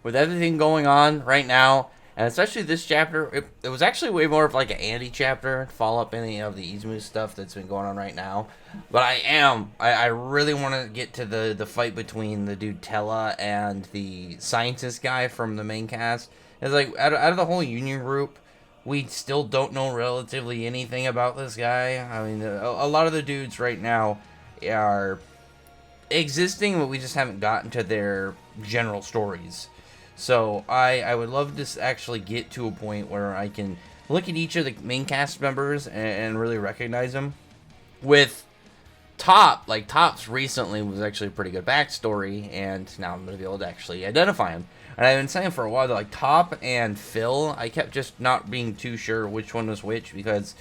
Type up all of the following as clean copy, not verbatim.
with everything going on right now, and especially this chapter, it was actually way more of like an Andy chapter to follow up any of the Izumu stuff that's been going on right now. But I really want to get to the fight between the dude Tella and the scientist guy from the main cast. It's like out of the whole Union group, we still don't know relatively anything about this guy. I mean, a lot of the dudes right now are existing, but we just haven't gotten to their general stories. So I would love to actually get to a point where I can look at each of the main cast members and really recognize them. With Top's recently was actually a pretty good backstory, and now I'm gonna be able to actually identify him. And I've been saying for a while that like Top and Phil, I kept just not being too sure which one was which because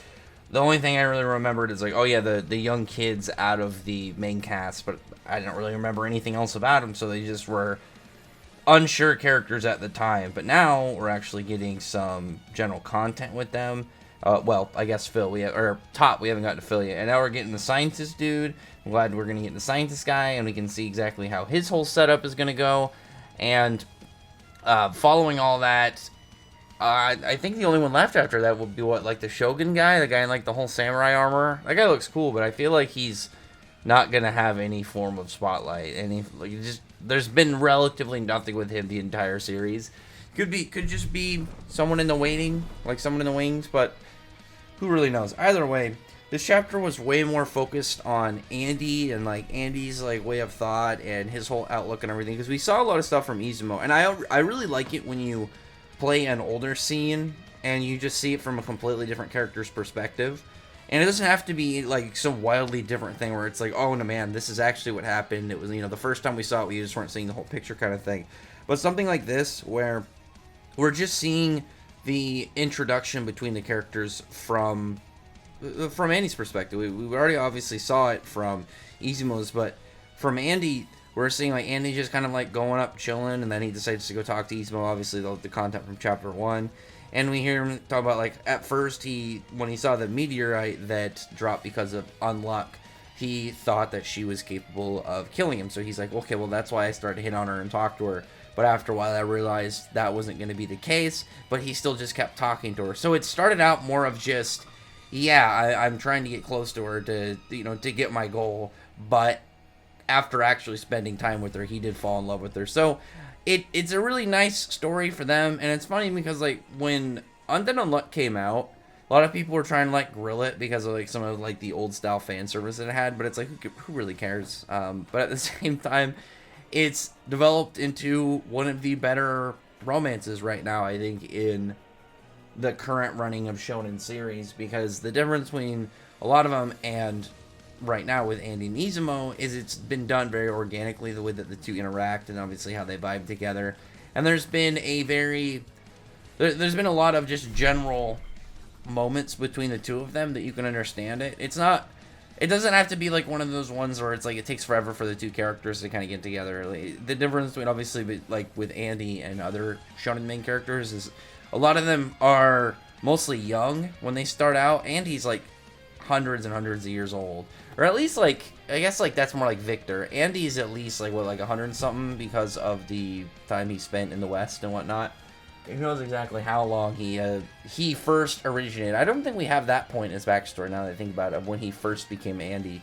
the only thing I really remembered is like, oh yeah, the young kids out of the main cast, but I didn't really remember anything else about them, so they just were unsure characters at the time. But now we're actually getting some general content with them. Well, I guess Phil, or Top, we haven't gotten to Phil yet, and now we're getting the scientist dude. I'm glad we're gonna get the scientist guy, and we can see exactly how his whole setup is gonna go. And following all that, I think the only one left after that would be what, like the Shogun guy, the guy in like the whole samurai armor. That guy looks cool, but I feel like he's not gonna have any form of spotlight. Any like just there's been relatively nothing with him the entire series. Could just be someone in the waiting, like someone in the wings, but who really knows? Either way, this chapter was way more focused on Andy and like Andy's like way of thought and his whole outlook and everything, because we saw a lot of stuff from Izumo, and I really like it when you play an older scene and you just see it from a completely different character's perspective. And it doesn't have to be like some wildly different thing where it's like, oh no man, this is actually what happened. It was, the first time we saw it, we just weren't seeing the whole picture kind of thing. But something like this where we're just seeing the introduction between the characters from Andy's perspective. We already obviously saw it from Izumo's, but from Andy, we're seeing like Andy just kind of like going up chilling, and then he decides to go talk to Izumo. Obviously, the content from chapter 1, and we hear him talk about like at first when he saw the meteorite that dropped because of unluck, he thought that she was capable of killing him. So he's like, okay, well that's why I started to hit on her and talk to her. But after a while, I realized that wasn't going to be the case. But he still just kept talking to her. So it started out more of just, yeah, I'm trying to get close to her to get my goal. But after actually spending time with her, he did fall in love with her. So it's a really nice story for them. And it's funny because like when Undead Unluck came out, a lot of people were trying to like grill it because of like some of like the old style fan service that it had. But it's like, who really cares? But at the same time, it's developed into one of the better romances right now, I think, in the current running of Shonen series, because the difference between a lot of them and right now with Andy and Izumo is it's been done very organically, the way that the two interact and obviously how they vibe together. And there's been there's been a lot of just general moments between the two of them that you can understand it. It doesn't have to be like one of those ones where it's like it takes forever for the two characters to kind of get together. Like, the difference between obviously like with Andy and other shonen main characters is a lot of them are mostly young when they start out. Andy's like hundreds and hundreds of years old, or at least like I guess like that's more like Victor. Andy's at least like what, like 100 something because of the time he spent in the West and whatnot. Who knows exactly how long he first originated. I don't think we have that point in his backstory now that I think about it, of when he first became Andy.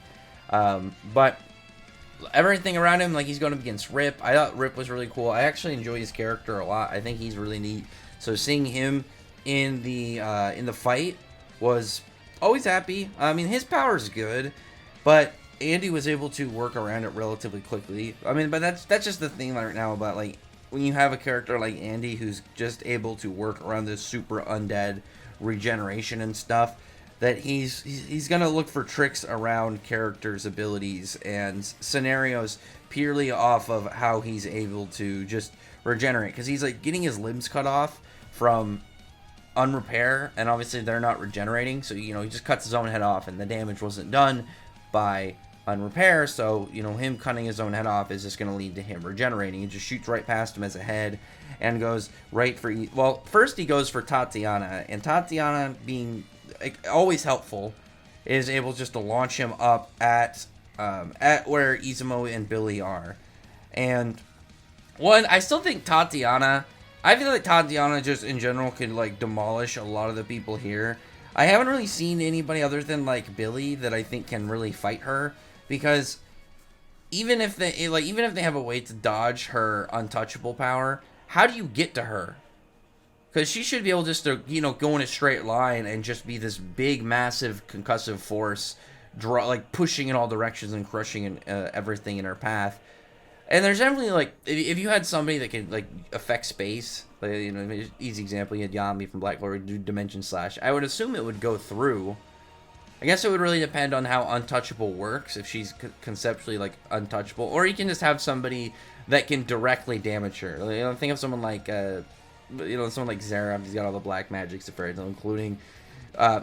But everything around him, like he's going up against Rip. I thought Rip was really cool. I actually enjoy his character a lot. I think he's really neat. So seeing him in the fight was always happy. I mean, his power is good, but Andy was able to work around it relatively quickly. I mean, but that's just the thing right now about like, when you have a character like Andy who's just able to work around this super undead regeneration and stuff, that he's gonna look for tricks around characters' abilities and scenarios purely off of how he's able to just regenerate, because he's like getting his limbs cut off from unrepair, and obviously they're not regenerating, so he just cuts his own head off, and the damage wasn't done by unrepair, so him cutting his own head off is just going to lead to him regenerating. He just shoots right past him as a head and goes right for, well, first he goes for Tatiana, and Tatiana, being always helpful, is able just to launch him up at where Izumo and Billy are. And One, I still think Tatiana. I feel like Tatiana just in general could like demolish a lot of the people here. I haven't really seen anybody other than like Billy that I think can really fight her, because even if they have a way to dodge her untouchable power, how do you get to her? Because she should be able just to go in a straight line and just be this big, massive concussive force, like pushing in all directions and crushing everything in her path. And there's definitely like if you had somebody that could like affect space, like, easy example, you had Yami from Black Clover do Dimension Slash. I would assume it would go through. I guess it would really depend on how Untouchable works, if she's conceptually like untouchable, or you can just have somebody that can directly damage her. Think of someone like someone like Zera. He's got all the black magics, including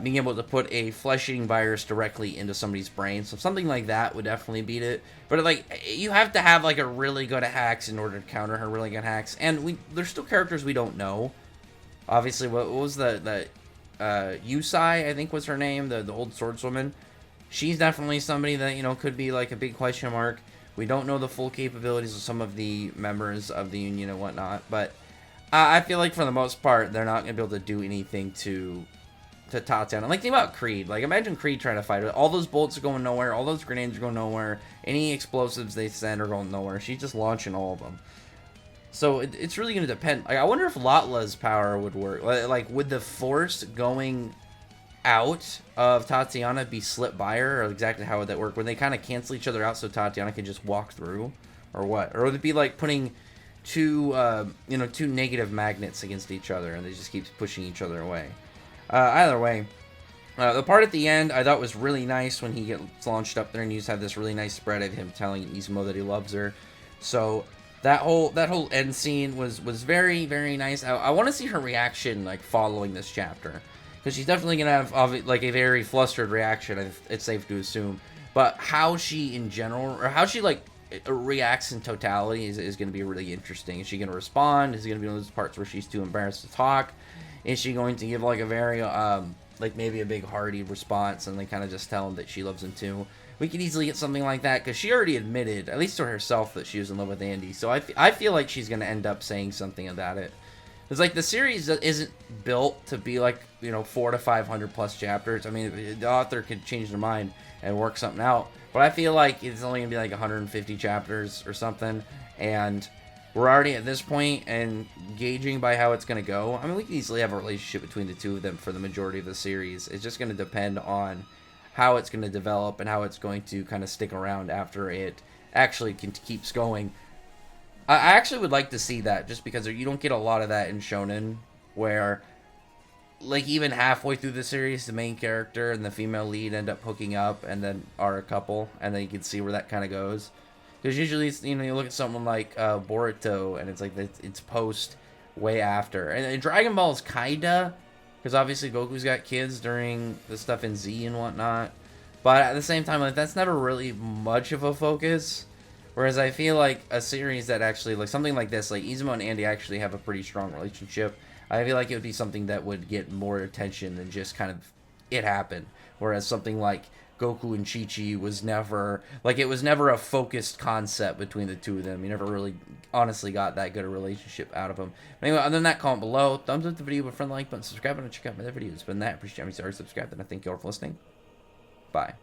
being able to put a flesh-eating virus directly into somebody's brain. So something like that would definitely beat it. But like, you have to have like a really good hacks in order to counter her really good hacks. And there's still characters we don't know. Obviously, what was the Yusai, I think was her name, the old swordswoman. She's definitely somebody that could be like a big question mark. We don't know the full capabilities of some of the members of the Union and whatnot, but I feel like for the most part they're not gonna be able to do anything to Tatiana. Like, think about Creed. Like, imagine Creed trying to fight her. All those bullets are going nowhere. All those grenades are going nowhere. Any explosives they send are going nowhere. She's just launching all of them. So it's really going to depend. Like, I wonder if Latla's power would work. Like, would the force going out of Tatiana be slipped by her? Or exactly how would that work? Would they kind of cancel each other out so Tatiana can just walk through? Or what? Or would it be like putting two negative magnets against each other and they just keep pushing each other away? Either way, the part at the end I thought was really nice when he gets launched up there and you just have this really nice spread of him telling Izumo that he loves her. So that whole end scene was very, very nice. I want to see her reaction like following this chapter, because she's definitely gonna have like a very flustered reaction. It's safe to assume, but how she in general, or how she like reacts in totality is going to be really interesting. Is she going to respond? Is it going to be one of those parts where she's too embarrassed to talk? Is she going to give like a very like maybe a big hearty response and then kind of just tell him that she loves him too? We could easily get something like that, because she already admitted, at least to herself, that she was in love with Andy. So I feel like she's going to end up saying something about it. It's like the series isn't built to be like 400 to 500 plus chapters. I mean, the author could change their mind and work something out, but I feel like it's only gonna be like 150 chapters or something, and we're already at this point, and gauging by how it's gonna go, I mean, we can easily have a relationship between the two of them for the majority of the series. It's just gonna depend on how it's gonna develop and how it's going to kind of stick around after it actually keeps going. I actually would like to see that, just because you don't get a lot of that in shonen, where like even halfway through the series the main character and the female lead end up hooking up and then are a couple, and then you can see where that kind of goes. Because usually you look at someone like Boruto and it's like it's post way after, and Dragon Ball's kinda, because obviously Goku's got kids during the stuff in Z and whatnot, but at the same time, like, that's never really much of a focus. Whereas I feel like a series that actually, like something like this, like Izumo and Andy actually have a pretty strong relationship. I feel like it would be something that would get more attention than just kind of it happened. Whereas something like Goku and Chi-Chi was never, like, it was never a focused concept between the two of them. You never really honestly got that good a relationship out of them. But anyway, other than that, comment below, thumbs up the video, with a friend, like button, subscribe, and check out my other videos. But than that, appreciate me, sorry, subscribe, and I thank you all for listening. Bye.